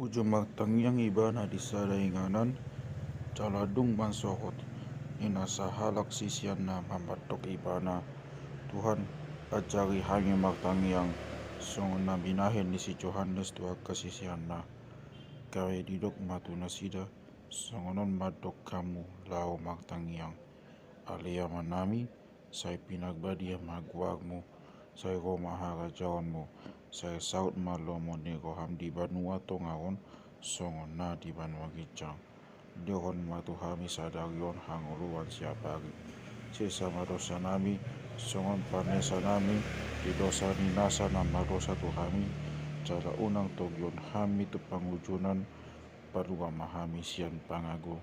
Ujung magtangyang ibana di sadainganan, caladung mansohot, inasahalak sisian na mamatok ibana. Tuhan, ajari kami magtangyang songon na binahin ni si Johannes tuag kasisian na. Kawe didok matu na sida, songonon madok kamu lao magtangyang. Alia manami, say pinagbadiya magwag mo, say romaharajaon mo, say saut malomo nego ham di banua tongaon, songon na di banua gijang. Dihon matu hami sadarion hanguluan siapari. Sesama dosa nami, songon panesa nami, di dosa ni nasa na madosa tu kami, cara unang togion hami tu pangujunan, palua mahami sian pangago.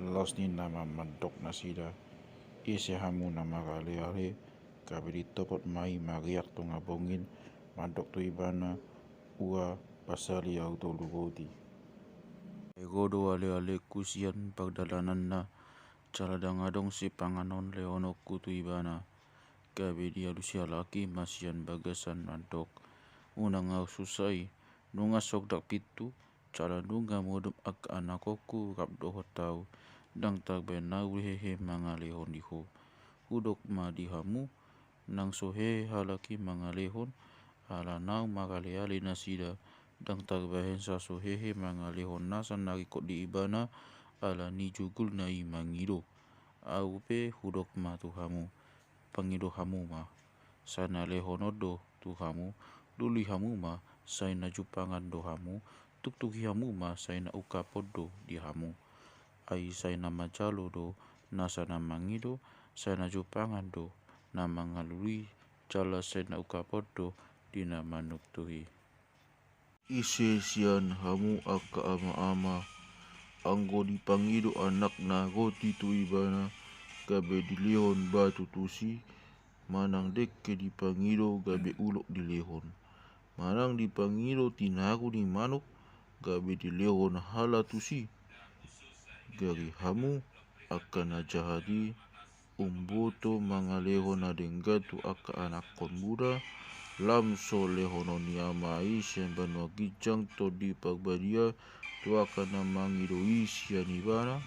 Los ni nama mandok nasida, isi hamu nama gale-gale, kabiri topot mai mariak tu ngabongin, mandok tu ibana, ua pasali au tu lugodi. Egodo ale-ale kusian pagdalanan na, caladang-adong si panganon leonok kutu ibana, kabidi alusia laki masian bagasan mandok. Unang au susai, nunga sogdak pitu, caladunga modum ak anakoku rap doho tau, dang tagben nau hehe mangalehon diho. Hudok ma dihamu, nang sohe halaki mangalehon, hala nau magale-ale nasida, dang tagbahen sa sohehe mangalehon nasa narikot di ibana, ala ni jugul na imangido. Au pe hudok ma tuhamu, pangido hamu ma, sana lehonodo tuhamu, duli hamu ma, say na jupangan do hamu, tuktuki hamu ma, say na ukapodo di hamu. Ai say na majalo do, nasa na mangido, say na jupangan do, na mangalui, jala say na ukapodo, di na manuktuhi. Ise sian hamu aka ama-ama, anggo dipangido anak na roti tu ibana, gabe dilehon batu tusi, manang dekke dipangido gabe ulok dilehon. Manang dipangido tinaru ni manuk, gabe dilehon hala tusi. Gari hamu akan najahadi, umboto mangalehon adenggatu aka anakon muda, lamso lehono ni amai sian banua gijang to di pagbadia, tu akan namangido isian ibana.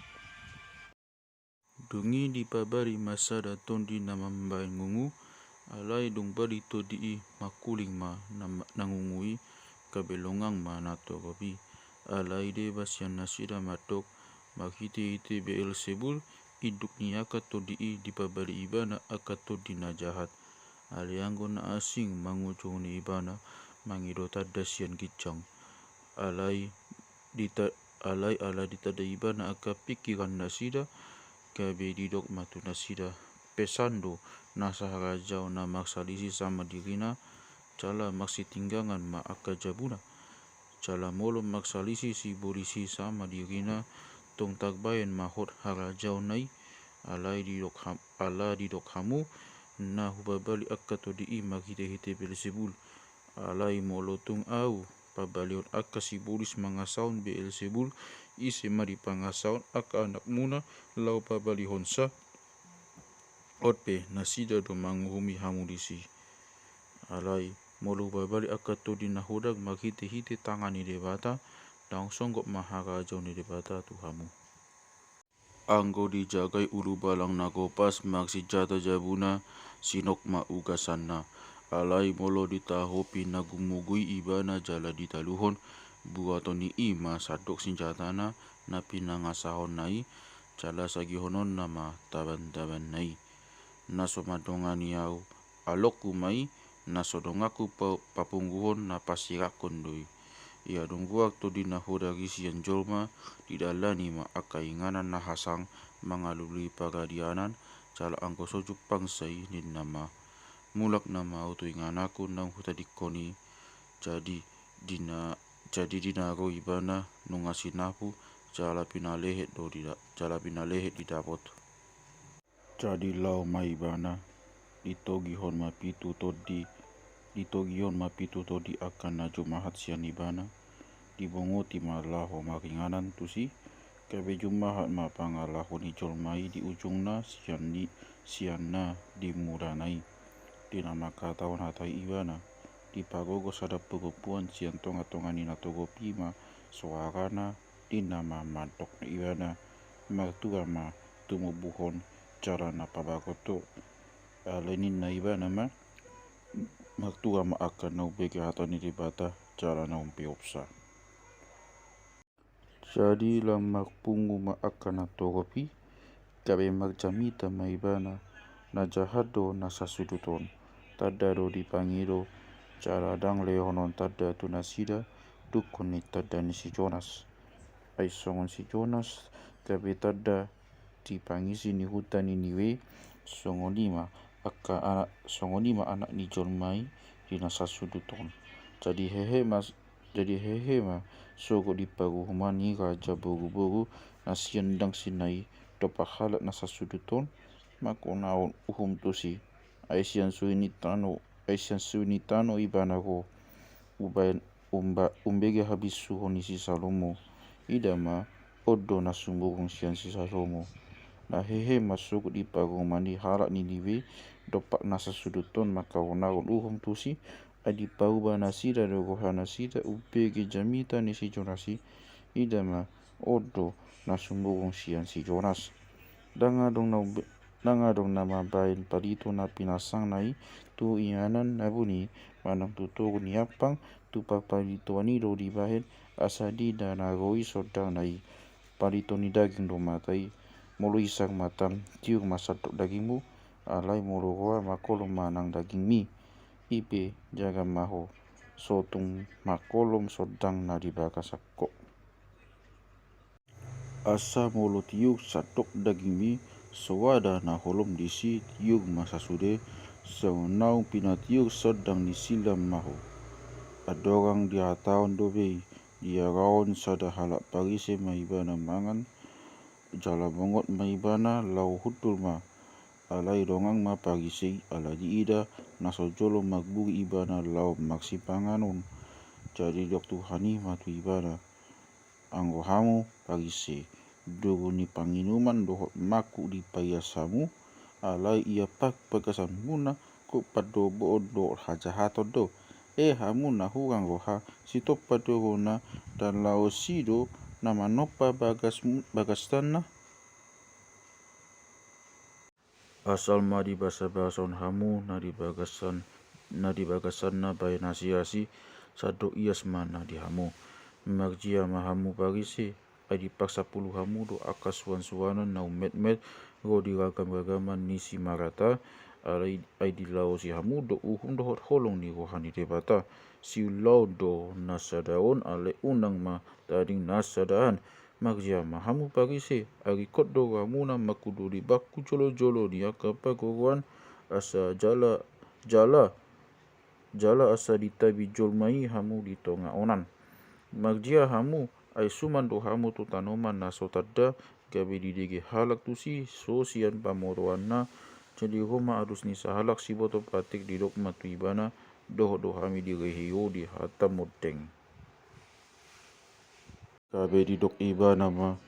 Dungi di pabari masada tondi namambain ngungu, alai dung bari to di makuling ma nangungui, kabelongang ma nato kopi. Alai de basian nasida matok, maghite-hite Beelzebul, iduk ni aka to di pabari ibana aka to di na jahat. Alianggo na asing mangujung ni ibana, mangido tada sian gijang. Alai ala ditada ibana aka pikiran nasida, gabe didok matu nasida. Pesando nasa harajau na maksalisi sama dirina, cala maksitinggangan ma aka jabuna. Cala molo maksalisi si bolisi sama dirina, tong tagbayan mahot harajau nai, ala didok hamu, na hubabali aka to di maghite-hite Beelzebul. Alai molo tung au, pabalion aka si bolis mangasaun Beelzebul, ise mari pangasaun aka anak muna, lau pabalihon sa, otpe nasida do manguhumi hamu disi. Alai molo babali aka to di nahodak maghite-hite tangan ni debata, daung songgok maharajau ni debata tu hamu. Anggo dijagai ulu balang nagopas maksijata jabuna, sinok ma ugasanna. Alai molo ditahopi nagumugui ibana jala ditaluhon, buatoni ima sadok senjatana, na pinangasahon nai, cala sagihonon nama taban-taban nai. Naso madongani au alokku mai, naso dongaku papungguhon na pasirakon doi. Ia dongguak to di nahodagi sian jolma, didalani ma aka inganan na hasang, mangalului pagadianan, cala angko sojuk pangsai nin nama. Mulak nama auto inganaku nang hutadikoni, jadi dinaro ibana nungasinapu, jala pinalehet didapot. Jadi lau mai ibana, ditogihon mapitu to di akan naju mahat sian ibana, dibongoti malaho maringanan tusi, kabe jumahat ma pangalahu ni jolmai di ujungna sian na dimuranai. Dinama kataon hatai ibana, di pagogo sadap pegopuan sian tonga-tonga ni natogopi ma, suarana dinama mantok na ibana magtuama tumubuhon cara na pabagoto lenin na ibana ma magtuama akan na ubege hatan ni bata cara na umpiopsa. Jadi lang magpungu maakan na toropi kabe magcamita maibana na jahado na sasuduton tada do dipanggilo cara dang leonon tada tu nasida dukun ni tada ni si Jonas ay songon si Jonas kabe tada dipangisi ni hutan Niniwe songon lima anak ni Jolmai di nasasuduton jadi hehe ma sogo di paruhumani raja boru-boru nasiandang sinai dopa halat nasasuduton makonaon uhum tusi Aisyang suini tano ibana ko umbege habis suho ni si Salomo idama odo na sumbugong siyan si Salomo na hehe masuk di parumani halat Niniwe dopak nasasuduton makaonaon uhum tusi adi pauba nasida dogoha nasida ubege jamita ni si Jonasi idama odo na sumbugong siyan si Jonas danga dong nama bain palito na pinasang nai tu ianan na buni manang tutogo ni apang tu papalito anilo di bahin asadi dan agoi sodang nai palito ni daging do matai mulu isang matam tiung masatok dagingmu alai mulu roa makolom manang daging mi ipe jaga maho sotung makolom sodang na di bakasakko asa mulu tiuk satok daging mi sowada na holom disi tiuk masasude saunau pinatiuk sodang ni silam maho adorang dia taon dobe dia raon sada halak parise maibana mangan jala bongot maibana lau hutul ma alai dongang ma parise ala diida nasojolo magburi ibana lau maksipanganon jadi doktu hani matu ibana anggo hamu parise dogo ni panginuman dohot maku di payasamu alai ia pak pagasan muna ko padobo do hajahato do hamu na hurang roha sito padogo na dan lao sido na manopa bagastan asal ma di basa-bason hamu na di bagasan na bay nasiasi sado ias mana di hamu magjia mahamu parise ay dipaksa puluh hamu do akas suan-suanan na umet-met go di ragam-ragaman ni si marata ay di lao si hamu do uhum do hot holong ni rohani debata si lao do nasadaon ale unang ma tading nasadaan magjia mahamu parise agikot do ramuna makudo di baku jolo-jolo di akapa goruan asa jala asa ditabi Jolmai hamu di tonga onan magjia hamu ay suman do hamu tu tanoman na sotada gabe didege halak tusi sosian pamoroan na jadi Roma arus ni sahalak si boto pratik di dok matu ibana doh hami di rehiyo di hatam modeng kabe di dok ibana ma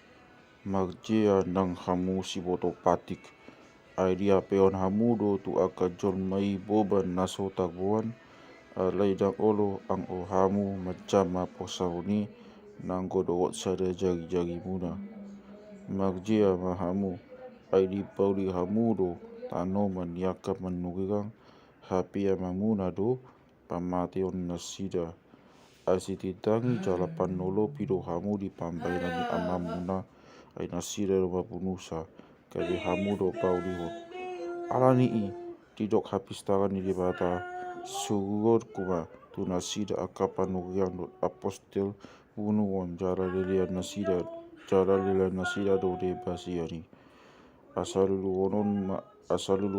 magjia nang hamu si boto patik ay dia peon hamu do tu aka Jolmai boban naso tagbuan alai dang olo ang o hamu macam posahuni nang godowot sada jari-jari muna magjia mahamu ay di pauli hamu do tanoman yakap manugirang hapia mamuna do pamateon nasida asititangi jala panolo pido hamu di pambaina ni amamuna ay nasida do mapunusa kabe hamu do pauli hot alani tidok habis taran ni debata surur kuma tu nasida akapan nugirang do apostel bunuon jara lilian nasida do debasiari asalulu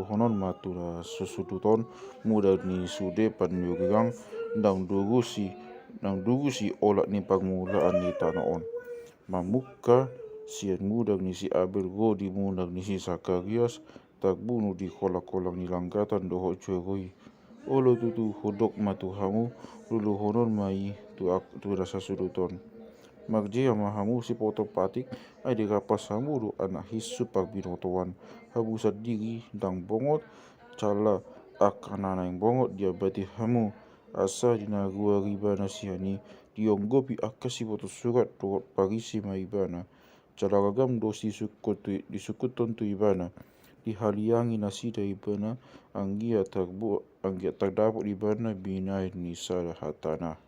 honon matu na susuduton muda ni sude panyugirang nang dugusi olak ni pagmulaan ni tanoon mamukka sian mudag ni si Abel go di mudag ni si Sakarias tagbunuh di kolak-kolak ni langgatan doho jogoi olo tutu hodok matu hamu lulu honon mai tu rasa suduton magjia mahamu si poto patik ay dikapas hamu do anak hisu pagbinotoan habusat diri dang bongot cala akanana yang bongot dia bati hamu asa dinagua riba nasihani diongopi akasi boto surat do parisi ma ibana. Calagagam do disukuton tu ibana. Dihaliangi nasida ibana anggia tagdapo ibana binai ni hatana.